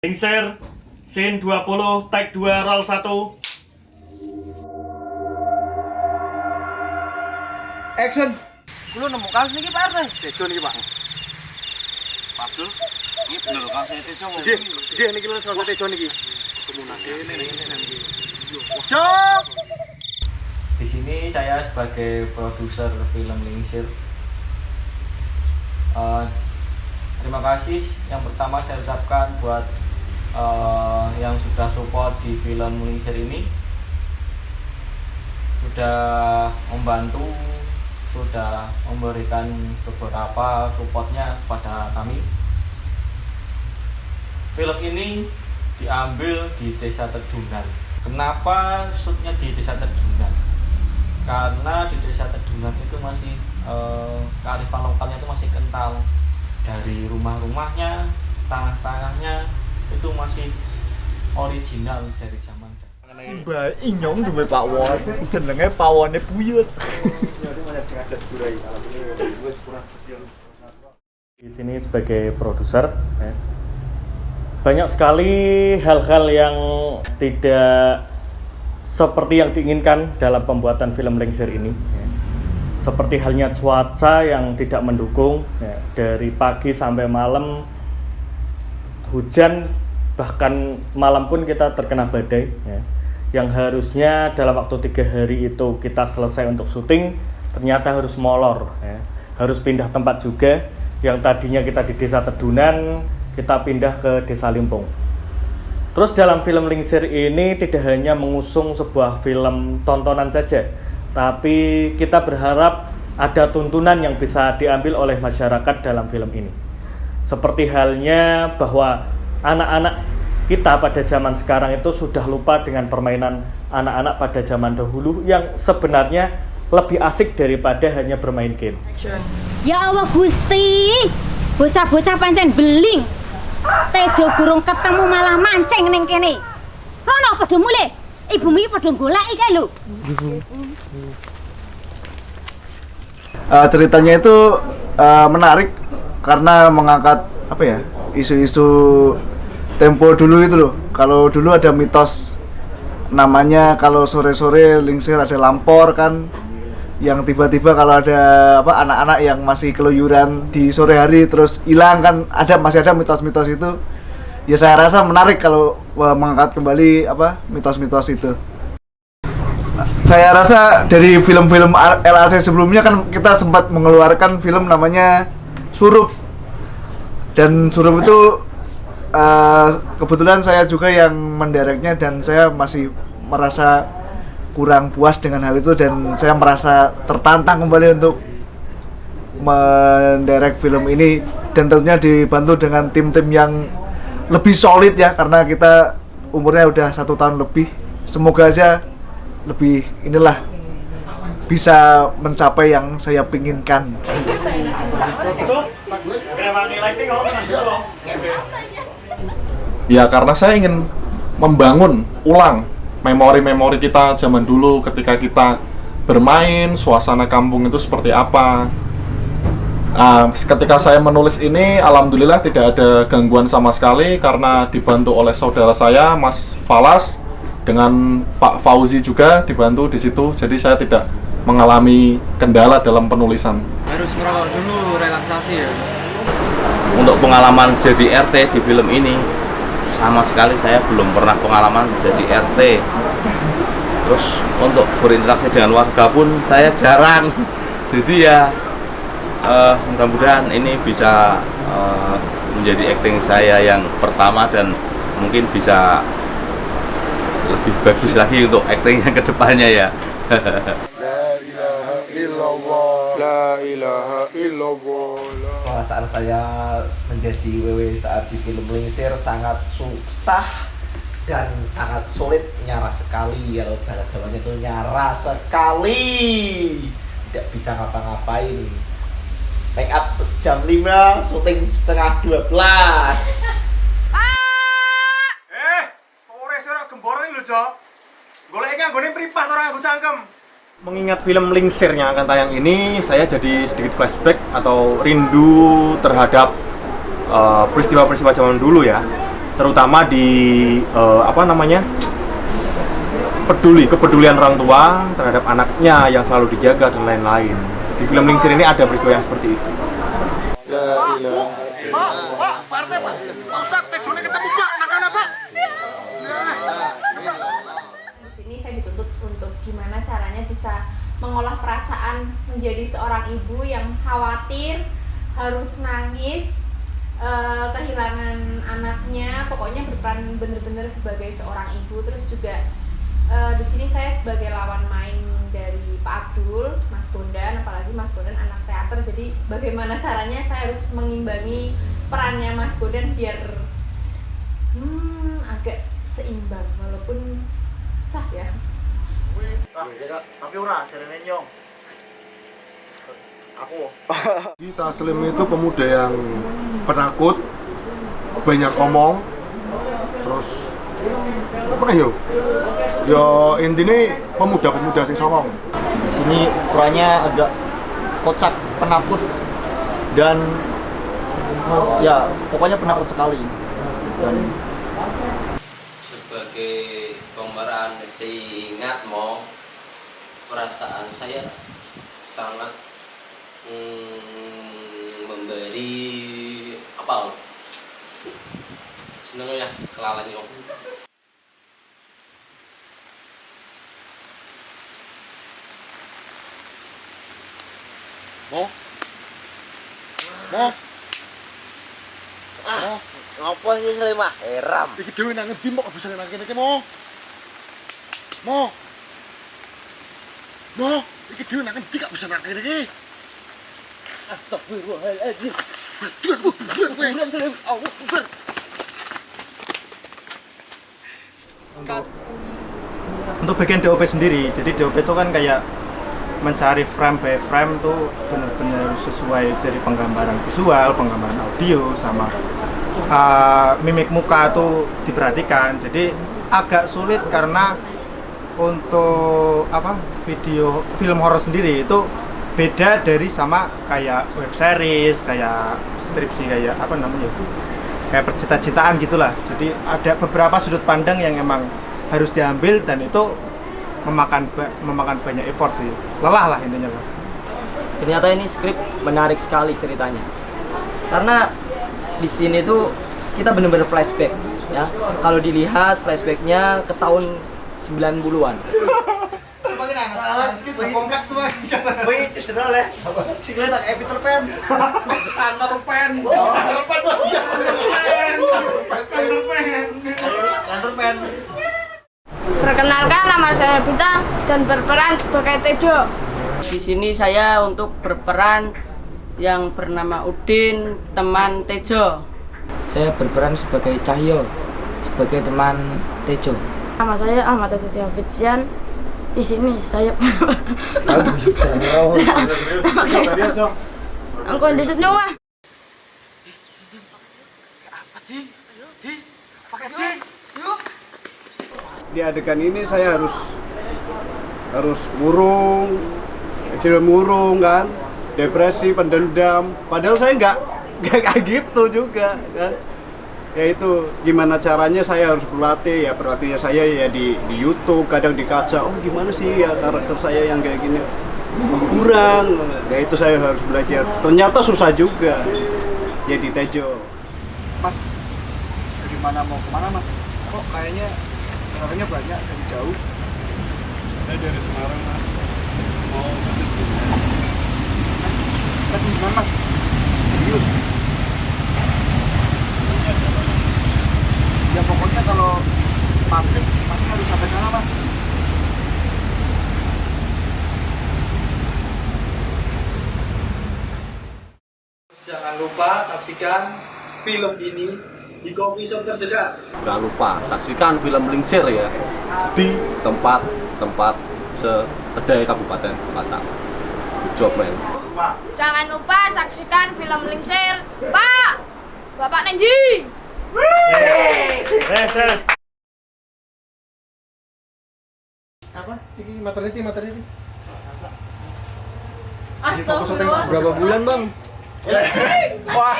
Lingser, scene 20, take 2, roll 1. Action. Kulo nemu kaos niki Pak RT. Tejo niki, Pak. Padahal iki bener kaos Tejo. Nggih niki lho kaos Tejo niki. Cok. Di sini saya sebagai produser film Lingser. Terima kasih yang pertama saya ucapkan buat yang sudah support di film Lingser ini, sudah membantu, sudah memberikan beberapa supportnya kepada kami. Film ini diambil di Desa Tedunan. Kenapa shootnya di Desa Tedunan? Karena di Desa Tedunan itu masih kearifan lokalnya itu masih kental. Dari rumah-rumahnya, tanah-tanahnya itu masih original dari zaman dahulu. Si Mbak Inyong duwe pawon, jenenge pawone buyut. Di sini sebagai produser, banyak sekali hal-hal yang tidak seperti yang diinginkan dalam pembuatan film Lingser ini. Seperti halnya cuaca yang tidak mendukung, dari pagi sampai malam hujan, bahkan malam pun kita terkena badai. Yang harusnya dalam waktu 3 hari itu kita selesai untuk syuting, ternyata harus molor, harus pindah tempat juga. Yang tadinya kita di Desa Tedunan, kita pindah ke Desa Limpung. Terus dalam film Lingser ini tidak hanya mengusung sebuah film tontonan saja, tapi kita berharap ada tuntunan yang bisa diambil oleh masyarakat dalam film ini. Seperti halnya bahwa anak-anak kita pada zaman sekarang itu sudah lupa dengan permainan anak-anak pada zaman dahulu yang sebenarnya lebih asik daripada hanya bermain game. Ya Allah Gusti, bocah-bocah pancen beling. Tejo burung ketemu malah mancing ning kene. Rono padha mulih. Ibumu iki padha goleki kae lho. Ceritanya itu menarik karena mengangkat apa ya, isu-isu tempo dulu itu loh. Kalau dulu ada mitos namanya kalau sore-sore Lingser ada lampor kan, yang tiba-tiba kalau ada anak-anak yang masih keluyuran di sore hari terus hilang kan, masih ada mitos-mitos itu. Ya saya rasa menarik kalau mengangkat kembali mitos-mitos itu. Saya rasa dari film-film LAC sebelumnya kan kita sempat mengeluarkan film namanya Surup. Dan Surup itu kebetulan saya juga yang mendireknya dan saya masih merasa kurang puas dengan hal itu dan saya merasa tertantang kembali untuk mendirect film ini, dan tentunya dibantu dengan tim-tim yang lebih solid ya, karena kita umurnya udah 1 tahun lebih. Semoga aja lebih bisa mencapai yang saya pinginkan. Ya karena saya ingin membangun ulang memori-memori kita zaman dulu ketika kita bermain, suasana kampung itu seperti apa. Ketika saya menulis ini, alhamdulillah tidak ada gangguan sama sekali karena dibantu oleh saudara saya, Mas Falas, dengan Pak Fauzi juga dibantu di situ. Jadi saya tidak mengalami kendala dalam penulisan. Harus ngerokok dulu, relaksasi ya. Untuk pengalaman jadi RT di film ini, sama sekali saya belum pernah pengalaman jadi RT. Terus untuk berinteraksi dengan warga pun saya jarang. Jadi ya mudah-mudahan ini bisa menjadi acting saya yang pertama dan mungkin bisa lebih bagus lagi untuk acting yang kedepannya ya. La ilaha illallah, la ilaha illallah. Perasaan saya menjadi WW saat di film Lingser sangat susah dan sangat sulit, nyara sekali. Kalau bahasa Jawanya itu nyara sekali, tidak bisa ngapa-ngapain. Make up jam 5, syuting setengah 12. Sore-sore gemboran lho, Jo. Goleki anggone mripat ora nggo cangkem. Mengingat film Lingser yang akan tayang ini, saya jadi sedikit flashback atau rindu terhadap peristiwa-peristiwa zaman dulu ya. terutama di kepedulian orang tua terhadap anaknya yang selalu dijaga dan lain-lain. Di film Lingsir ini ada peristiwa yang seperti itu. La ilaha. Pak, Pak RT, Pak. Pak Ustadz, tejone ketemu Pak, nakana Pak. Ini saya dituntut untuk gimana caranya bisa mengolah perasaan menjadi seorang ibu yang khawatir, harus nangis, kehilangan anaknya, pokoknya berperan bener-bener sebagai seorang ibu. Terus juga di sini saya sebagai lawan main dari Pak Abdul, Mas Bondan, apalagi Mas Bondan anak teater. Jadi bagaimana caranya saya harus mengimbangi perannya Mas Bondan biar agak seimbang walaupun susah ya. Tapi ora jarene nyong. Aku. Taslim itu pemuda yang penakut, banyak omong, terus apa nih yo intinya pemuda-pemuda sing songong. Di sini perannya agak kocak, penakut dan ya pokoknya penakut sekali. Dan sebagai pemeran seingat mau perasaan saya sangat memberi apa senengnya kelalaian kok. Mo? Ngapa sih mah? Heram. Iki dhewe nang ngendi kok bisa nang kene iki, Mo? Mo, iki dhewe nang ngendi kok bisa nang kene iki? Astagfirullahaladzim. untuk bagian DOP sendiri, jadi DOP itu kan kayak mencari frame by frame tuh benar-benar sesuai dari penggambaran visual, penggambaran audio, sama mimik muka tuh diperhatikan. Jadi agak sulit karena untuk video film horor sendiri itu beda dari sama kayak web series, kayak stripsi, kayak kayak percintaan gitulah. Jadi ada beberapa sudut pandang yang emang harus diambil dan itu memakan banyak effort sih, lelah lah intinya. Ternyata ini skrip menarik sekali ceritanya. Karena di sini tuh kita benar-benar flashback ya. Kalau dilihat flashbacknya ke tahun 90-an. Kompleks semua. Wih, cedera lah. Sikilnya tak Peter Pan. Kantor pen. Kantor pen. Perkenalkan, nama saya Bintang dan berperan sebagai Tejo. Di sini saya untuk berperan yang bernama Udin, teman Tejo. Saya berperan sebagai Cahyo, sebagai teman Tejo. Nama saya Ahmad Aditya Fitsian. Di sini saya Angkon di semua. Di adegan ini saya harus murung kan, depresi, pendendam. Padahal saya nggak kayak gitu juga kan. Ya itu gimana caranya saya harus berlatihnya saya ya di YouTube, kadang di kaca, oh gimana sih ya karakter saya yang kayak gini kurang. Ya itu saya harus belajar. Ternyata susah juga. Ya di Tejo. Mas, gimana mau kemana Mas? Kok kayaknya orangnya banyak dari jauh. Saya dari Semarang Mas, mau ke Tujuan. Kita gimana Mas? Serius? Ya pokoknya kalau maghrib pasti harus sampai sana Mas. Jangan lupa saksikan film ini di coffee shop terdekat. Jangan lupa saksikan film Lingsir ya di tempat-tempat sedaya Kabupaten Batam. Good job, man. Jangan lupa saksikan film Lingsir. Pak, Bapak Nenji. Apa? Ini maternity. Astagfirullah. Berapa bulan, Bang? Wah.